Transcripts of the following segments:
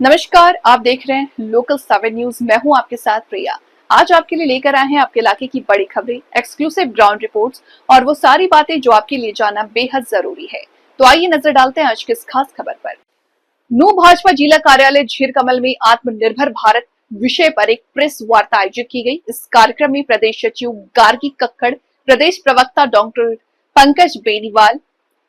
नमस्कार, आप देख रहे हैं लोकल 7 न्यूज। मैं हूं आपके साथ प्रिया। आज आपके लिए लेकर आए हैं आपके इलाके की बड़ी खबरें, एक्सक्लूसिव ग्राउंड रिपोर्ट्स और वो सारी बातें जो आपके लिए जानना बेहद जरूरी है। तो आइए नजर डालते हैं आज की इस खास खबर पर। न्यू भाजपा जिला कार्यालय झीरकमल में आत्मनिर्भर भारत विषय पर एक प्रेस वार्ता आयोजित की गई। इस कार्यक्रम में प्रदेश सचिव गार्गी कक्कड़, प्रदेश प्रवक्ता डॉक्टर पंकज बेनीवाल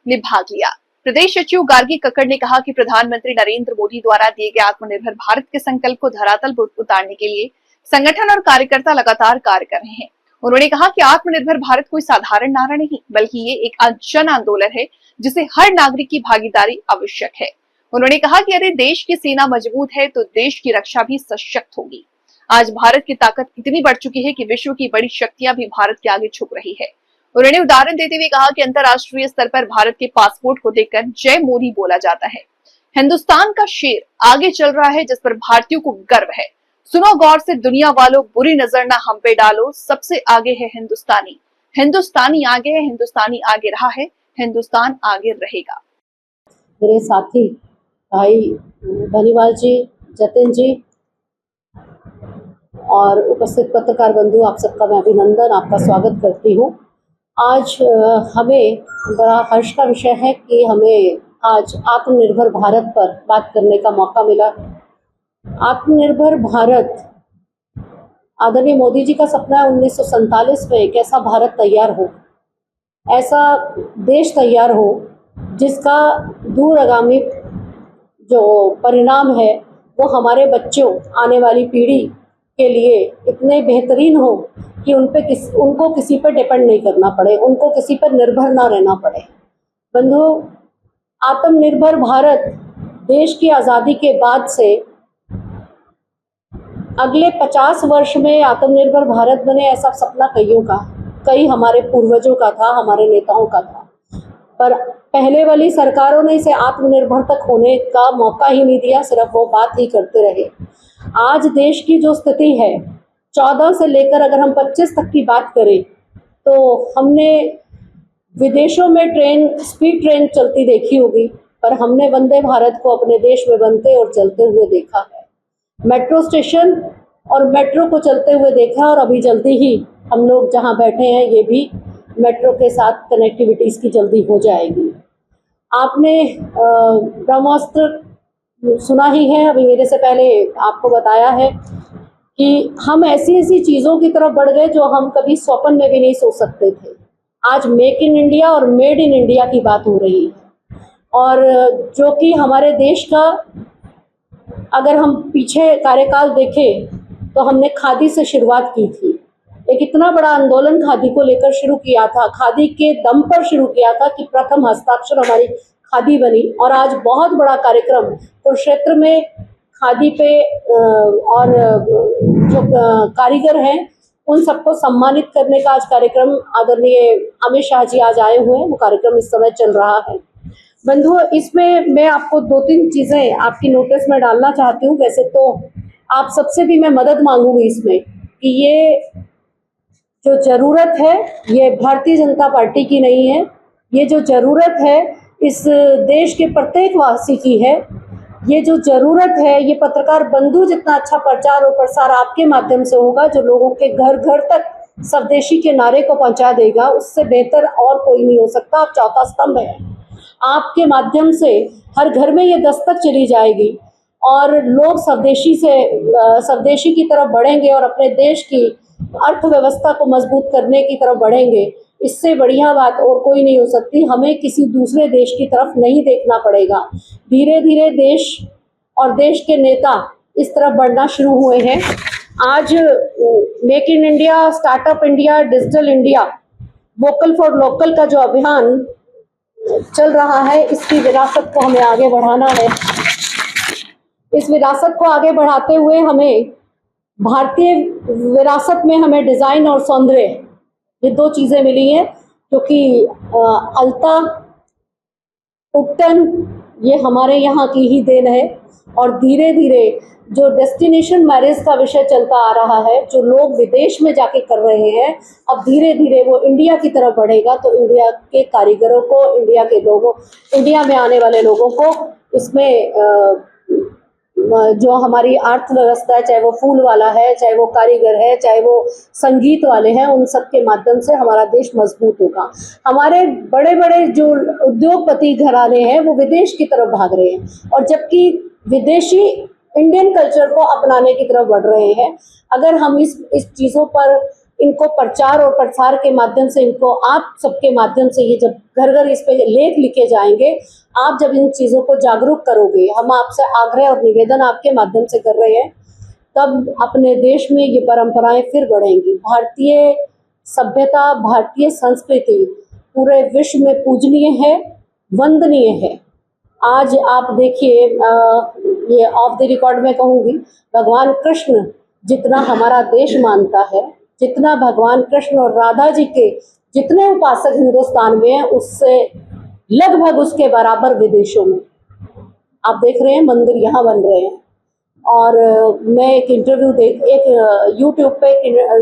ने भाग लिया। प्रदेश सचिव गार्गी कक्कड़ ने कहा कि प्रधानमंत्री नरेंद्र मोदी द्वारा दिए गए आत्मनिर्भर भारत के संकल्प को धरातल पर उतारने के लिए संगठन और कार्यकर्ता लगातार कार्य कर रहे हैं। उन्होंने कहा कि आत्मनिर्भर भारत कोई साधारण नारा नहीं, बल्कि ये एक जन आंदोलन है जिसे हर नागरिक की भागीदारी आवश्यक है। उन्होंने कहा कि यदि देश की सेना मजबूत है तो देश की रक्षा भी सशक्त होगी। आज भारत की ताकत इतनी बढ़ चुकी है कि विश्व की बड़ी शक्तियां भी भारत के आगे झुक रही है। उन्होंने उदाहरण देते हुए कहा कि अंतर्राष्ट्रीय स्तर पर भारत के पासपोर्ट को देखकर जय मोदी बोला जाता है। हिंदुस्तान का शेर आगे चल रहा है जिस पर भारतीयों को गर्व है। सुनो गौर से दुनिया वालों, बुरी नजर ना हम पे डालो, सबसे आगे है हिंदुस्तानी। हिंदुस्तानी आगे है, हिंदुस्तानी आगे रहा है, हिंदुस्तान आगे रहेगा। मेरे साथी भाई बनीवाल जी, जतिन जी और उपस्थित पत्रकार बंधु, आप सबका मैं अभिनंदन, आपका स्वागत करती हूँ। आज हमें बड़ा हर्ष का विषय है कि हमें आज आत्मनिर्भर भारत पर बात करने का मौका मिला। आत्मनिर्भर भारत आदरणीय मोदी जी का सपना है 1947 में एक ऐसा भारत तैयार हो, ऐसा देश तैयार हो जिसका दूरगामी जो परिणाम है वो हमारे बच्चों, आने वाली पीढ़ी के लिए इतने बेहतरीन हो कि उनको किसी पर डिपेंड नहीं करना पड़े, उनको किसी पर निर्भर ना रहना पड़े। बंधु, आत्मनिर्भर भारत देश की आज़ादी के बाद से अगले 50 वर्ष में आत्मनिर्भर भारत बने, ऐसा सपना कई हमारे पूर्वजों का था, हमारे नेताओं का था, पर पहले वाली सरकारों ने इसे आत्मनिर्भर तक होने का मौका ही नहीं दिया, सिर्फ वो बात ही करते रहे। आज देश की जो स्थिति है, 14 से लेकर अगर हम 25 तक की बात करें तो हमने विदेशों में स्पीड ट्रेन चलती देखी होगी, पर हमने वंदे भारत को अपने देश में बनते और चलते हुए देखा है। मेट्रो स्टेशन और मेट्रो को चलते हुए देखा, और अभी जल्दी ही हम लोग जहां बैठे हैं ये भी मेट्रो के साथ कनेक्टिविटीज की जल्दी हो जाएगी। आपने ब्रह्मास्त्र सुना ही है, अभी मेरे से पहले आपको बताया है कि हम ऐसी चीज़ों की तरफ बढ़ गए जो हम कभी स्वप्न में भी नहीं सोच सकते थे। आज मेक इन इंडिया और मेड इन इंडिया की बात हो रही है, और जो कि हमारे देश का, अगर हम पीछे कार्यकाल देखें तो हमने खादी से शुरुआत की थी। एक इतना बड़ा आंदोलन खादी को लेकर शुरू किया था, खादी के दम पर शुरू किया था कि प्रथम हस्ताक्षर हमारी खादी बनी, और आज बहुत बड़ा कार्यक्रम कुरुक्षेत्र में खादी पे और जो कारीगर हैं उन सबको सम्मानित करने का आज कार्यक्रम आदरणीय अमित शाह जी आज आए हुए हैं, वो कार्यक्रम इस समय चल रहा है। बंधु, इसमें मैं आपको 2-3 चीज़ें आपकी नोटिस में डालना चाहती हूँ। वैसे तो आप सबसे भी मैं मदद मांगूंगी इसमें कि ये जो ज़रूरत है ये भारतीय जनता पार्टी की नहीं है, ये जो ज़रूरत है इस देश के प्रत्येक वासी की है। ये जो ज़रूरत है ये पत्रकार बंधु जितना अच्छा प्रचार और प्रसार आपके माध्यम से होगा, जो लोगों के घर घर तक स्वदेशी के नारे को पहुंचा देगा, उससे बेहतर और कोई नहीं हो सकता। आप चौथा स्तंभ है, आपके माध्यम से हर घर में ये दस्तक चली जाएगी और लोग स्वदेशी की तरफ बढ़ेंगे और अपने देश की अर्थव्यवस्था को मजबूत करने की तरफ बढ़ेंगे। इससे बढ़िया बात और कोई नहीं हो सकती। हमें किसी दूसरे देश की तरफ नहीं देखना पड़ेगा। धीरे धीरे देश और देश के नेता इस तरफ बढ़ना शुरू हुए हैं। आज make in India, startup India, digital India, vocal for local का जो अभियान चल रहा है, इसकी विरासत को हमें आगे बढ़ाना है। इस विरासत को आगे बढ़ाते हुए हमें भारतीय विरासत में हमें डिज़ाइन और सौंदर्य, ये 2 चीज़ें मिली हैं, क्योंकि अलता उपटन ये हमारे यहाँ की ही देन है। और धीरे धीरे जो डेस्टिनेशन मैरिज का विषय चलता आ रहा है, जो लोग विदेश में जाके कर रहे हैं, अब धीरे धीरे वो इंडिया की तरफ बढ़ेगा। तो इंडिया के कारीगरों को, इंडिया के लोगों, इंडिया में आने वाले लोगों को इसमें जो हमारी अर्थव्यवस्था है, चाहे वो फूल वाला है, चाहे वो कारीगर है, चाहे वो संगीत वाले हैं, उन सब के माध्यम से हमारा देश मजबूत होगा। हमारे बड़े बड़े जो उद्योगपति घराने हैं वो विदेश की तरफ भाग रहे हैं, और जबकि विदेशी इंडियन कल्चर को अपनाने की तरफ बढ़ रहे हैं। अगर हम इस चीज़ों पर इनको प्रचार और प्रसार के माध्यम से, इनको आप सबके माध्यम से, ये जब घर घर इस पे लेख लिखे जाएंगे, आप जब इन चीज़ों को जागरूक करोगे, हम आपसे आग्रह और निवेदन आपके माध्यम से कर रहे हैं, तब अपने देश में ये परंपराएं फिर बढ़ेंगी। भारतीय सभ्यता, भारतीय संस्कृति पूरे विश्व में पूजनीय है, वंदनीय है। आज आप देखिए, ये ऑफ द रिकॉर्ड में कहूँगी, भगवान कृष्ण जितना हमारा देश मानता है, जितना भगवान कृष्ण और राधा जी के जितने उपासक हिंदुस्तान में हैं, उससे लगभग उसके बराबर विदेशों में आप देख रहे हैं मंदिर यहाँ बन रहे हैं। और मैं एक यूट्यूब पे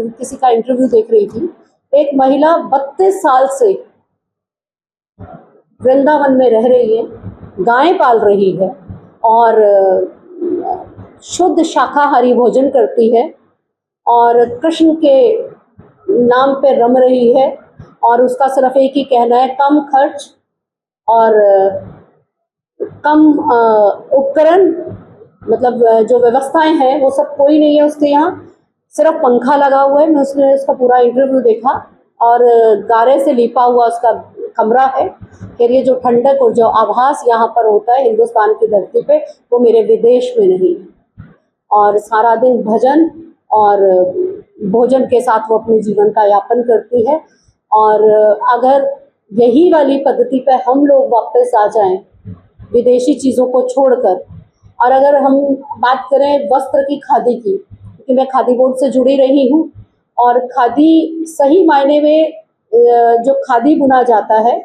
किसी का इंटरव्यू देख रही थी। एक महिला 32 साल से वृंदावन में रह रही है, गायें पाल रही है और शुद्ध शाकाहारी भोजन करती है और कृष्ण के नाम पे रम रही है। और उसका सिर्फ एक ही कहना है, कम खर्च और कम उपकरण, मतलब जो व्यवस्थाएं हैं वो सब कोई नहीं है उसके यहाँ, सिर्फ पंखा लगा हुआ है। मैं उसने उसका पूरा इंटरव्यू देखा और गारे से लिपा हुआ उसका कमरा है। फिर ये जो ठंडक और जो आभास यहाँ पर होता है हिंदुस्तान की धरती पे, वो मेरे विदेश में नहीं है। और सारा दिन भजन और भोजन के साथ वो अपने जीवन का यापन करती है। और अगर यही वाली पद्धति पे हम लोग वापस आ जाएं, विदेशी चीज़ों को छोड़कर, और अगर हम बात करें वस्त्र की, खादी की, क्योंकि मैं खादी बोर्ड से जुड़ी रही हूँ, और खादी सही मायने में जो खादी बुना जाता है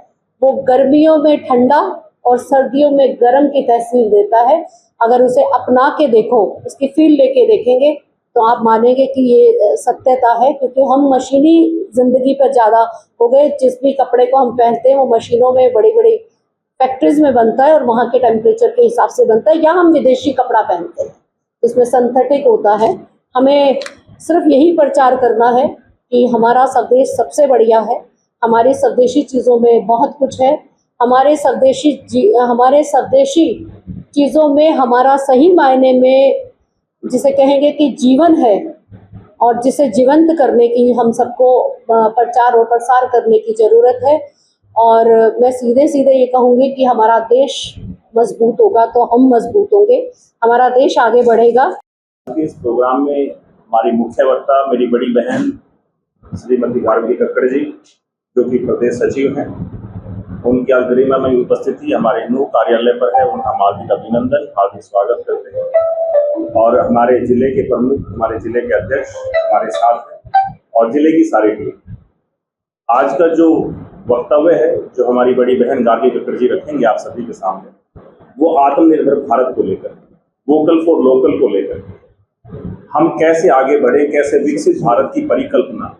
वो गर्मियों में ठंडा और सर्दियों में गर्म की तस्वीर देता है। अगर उसे अपना के देखो, उसकी फील लेके देखेंगे, तो आप मानेंगे कि ये सत्यता है। क्योंकि हम मशीनी जिंदगी पर ज़्यादा हो गए। जिस भी कपड़े को हम पहनते हैं वो मशीनों में, बड़ी बड़ी फैक्ट्रीज में बनता है और वहाँ के टेम्परेचर के हिसाब से बनता है, या हम विदेशी कपड़ा पहनते हैं इसमें सिंथेटिक होता है। हमें सिर्फ यही प्रचार करना है कि हमारा स्वदेश सबसे बढ़िया है, हमारी स्वदेशी चीज़ों में बहुत कुछ है, हमारे स्वदेशी चीज़ों में हमारा सही मायने में जिसे कहेंगे कि जीवन है, और जिसे जीवंत करने की हम सबको प्रचार और प्रसार करने की ज़रूरत है। और मैं सीधे सीधे ये कहूँगी कि हमारा देश मजबूत होगा तो हम मजबूत होंगे, हमारा देश आगे बढ़ेगा। इस प्रोग्राम में हमारी मुख्य वक्ता मेरी बड़ी बहन श्रीमती गार्गी कक्कड़ जी, जो कि प्रदेश सचिव हैं, उनकी आज गरिमा में उपस्थिति हमारे नूह कार्यालय पर है। उनका हार्दिक अभिनंदन, हार्दिक स्वागत करते हैं। और हमारे जिले के प्रमुख, हमारे जिले के अध्यक्ष हमारे साथ हैं और जिले की सारी टीम। आज का जो वक्तव्य है जो हमारी बड़ी बहन गार्गी कक्कड़ जी रखेंगे आप सभी के सामने, वो आत्मनिर्भर भारत को लेकर, वोकल फॉर लोकल को लेकर, हम कैसे आगे बढ़े, कैसे विकसित भारत की परिकल्पना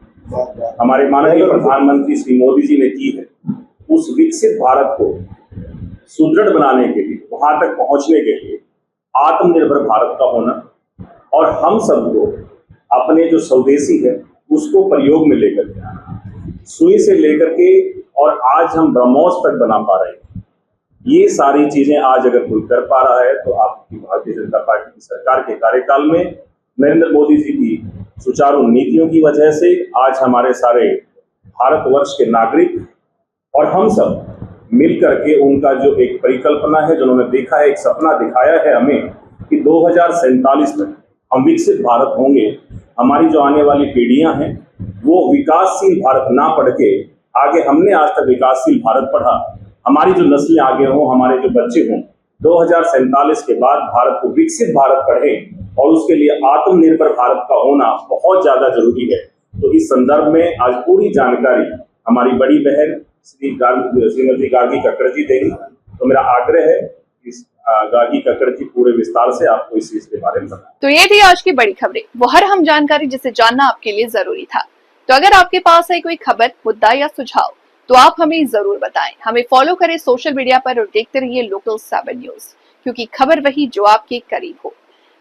हमारे माननीय प्रधानमंत्री श्री मोदी जी ने की है, उस विकसित भारत को सुदृढ़ बनाने के लिए, वहां तक पहुंचने के लिए आत्मनिर्भर भारत का होना, और हम सबको अपने जो स्वदेशी है उसको प्रयोग में लेकर के आना, सुई से लेकर के और आज हम ब्रह्मोस तक बना पा रहे हैं। ये सारी चीजें आज अगर कोई कर पा रहा है तो आपकी भारतीय जनता पार्टी की सरकार के कार्यकाल में नरेंद्र मोदी जी की सुचारू नीतियों की वजह से आज हमारे सारे भारतवर्ष के नागरिक और हम सब मिलकर के उनका जो एक परिकल्पना है, जो उन्होंने देखा है, एक सपना दिखाया है हमें कि 2047 तक हम विकसित भारत होंगे। हमारी जो आने वाली पीढ़ियां हैं वो विकासशील भारत ना पढ़ के, आगे हमने आज तक विकासशील भारत पढ़ा, हमारी जो नस्लें आगे हों, हमारे जो बच्चे हों, 2047 के बाद भारत को विकसित भारत पढ़ें, और उसके लिए आत्मनिर्भर भारत का होना बहुत ज्यादा जरूरी है। तो इस संदर्भ में आज पूरी जानकारी हमारी बड़ी बहन श्रीमती गार्गी कक्कड़ जी देंगी। तो मेरा आग्रह है इस गार्गी कक्कड़ जी पूरे विस्तार से आपको इस चीज के बारे में बताएं। तो ये थी आज की बड़ी खबरें, वो हर हम जानकारी जिसे जानना आपके लिए जरूरी था। तो अगर आपके पास है कोई खबर, मुद्दा या सुझाव, तो आप हमें जरूर बताएं। हमें फॉलो करें सोशल मीडिया पर और देखते रहिए लोकल 7 न्यूज, क्योंकि खबर वही जो आपके करीब हो।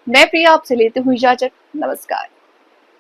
मैं प्रिया आपसे लेते हुए इजाजत। नमस्कार।